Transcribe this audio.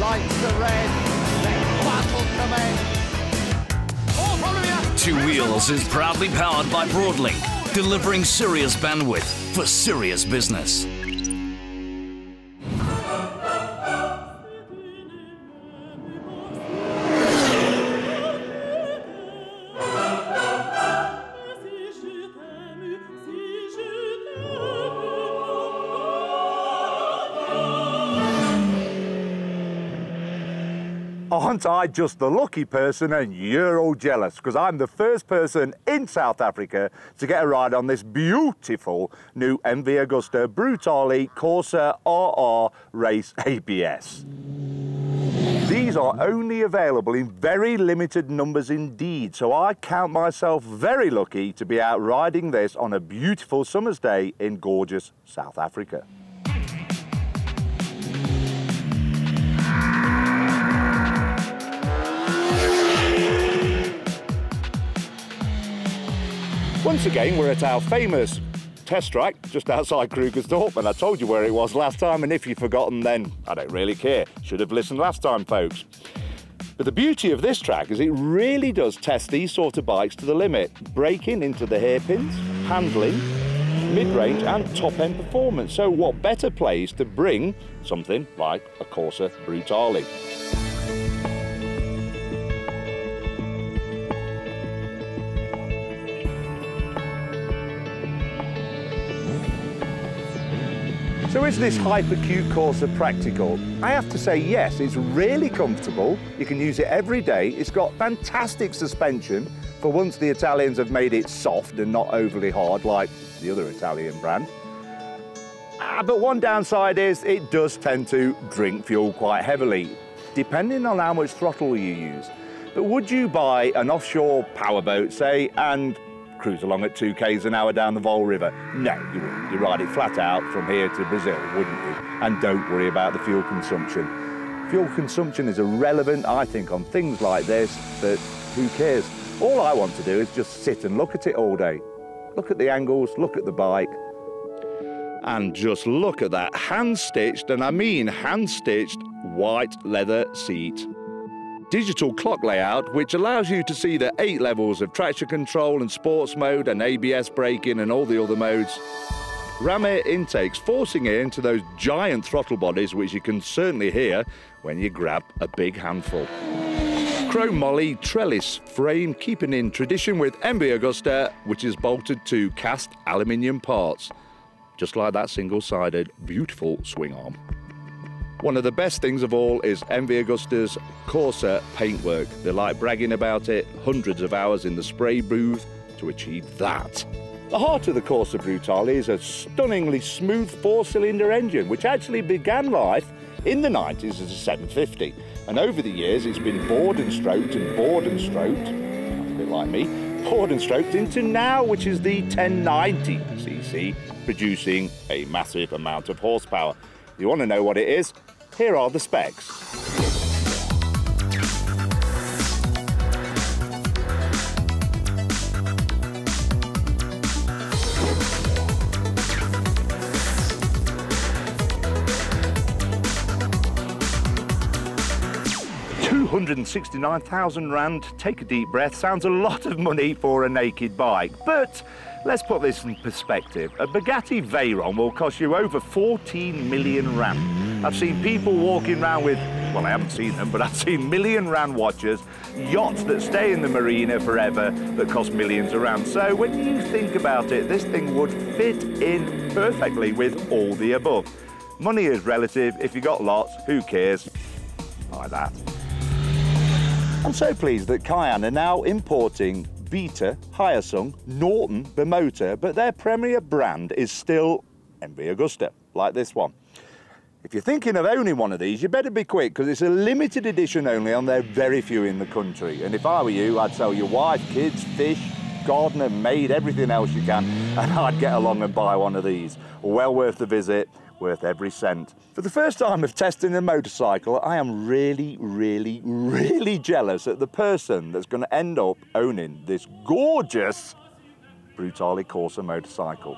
Lights are red, let battle commence. 2 Wheels is proudly powered by Broadlink, delivering serious bandwidth for serious business. Aren't I just the lucky person and you're all jealous? Because I'm the first person in South Africa to get a ride on this beautiful new MV Agusta Brutale Corsa RR Race ABS. These are only available in very limited numbers indeed, so I count myself very lucky to be out riding this on a beautiful summer's day in gorgeous South Africa. Once again, we're at our famous test track just outside Krugersdorp, and I told you where it was last time, and if you've forgotten, then I don't really care. Should have listened last time, folks. But the beauty of this track is it really does test these sort of bikes to the limit, braking into the hairpins, handling, mid-range and top-end performance. So what better place to bring something like a Corsa Brutale? So is this Hypercute Corsa practical? I have to say yes, it's really comfortable. You can use it every day. It's got fantastic suspension. For once the Italians have made it soft and not overly hard like the other Italian brand. But one downside is it does tend to drink fuel quite heavily, depending on how much throttle you use. But would you buy an offshore powerboat, say, and cruise along at 2 k's an hour down the Vol River? No, you wouldn't. You ride it flat out from here to Brazil, wouldn't you? And don't worry about the fuel consumption. Fuel consumption is irrelevant, I think, on things like this, but who cares? All I want to do is just sit and look at it all day. Look at the angles, look at the bike, and just look at that hand-stitched, and I mean hand-stitched, white leather seat. Digital clock layout, which allows you to see the 8 levels of traction control and sports mode and ABS braking and all the other modes. Ram air intakes forcing air into those giant throttle bodies, which you can certainly hear when you grab a big handful. Chrome moly trellis frame, keeping in tradition with MV Agusta, which is bolted to cast aluminium parts, just like that single-sided beautiful swing arm. One of the best things of all is MV Agusta's Corsa paintwork. They like bragging about it, hundreds of hours in the spray booth to achieve that. The heart of the Corsa Brutale is a stunningly smooth 4-cylinder engine, which actually began life in the 90s as a 750. And over the years, it's been bored and stroked and bored and stroked, that's a bit like me, bored and stroked into now, which is the 1090cc, producing a massive amount of horsepower. You want to know what it is? Here are the specs. £269,000, take a deep breath, sounds a lot of money for a naked bike, but let's put this in perspective. A Bugatti Veyron will cost you over 14 million rand. I've seen people walking around with, well, I haven't seen them, but I've seen million rand watches, yachts that stay in the marina forever that cost millions of rand. So when you think about it, this thing would fit in perfectly with all the above. Money is relative. If you got lots, who cares? Like that. I'm so pleased that Cayenne are now importing Vita, Hyosung, Norton, Bimota, but their premier brand is still MV Agusta, like this one. If you're thinking of owning one of these, you better be quick, because it's a limited edition only, and there are very few in the country. And if I were you, I'd sell your wife, kids, fish, gardener, maid, everything else you can, and I'd get along and buy one of these. Well worth the visit, worth every cent. For the first time of testing a motorcycle, I am really, really, really jealous at the person that's going to end up owning this gorgeous Brutale Corsa motorcycle.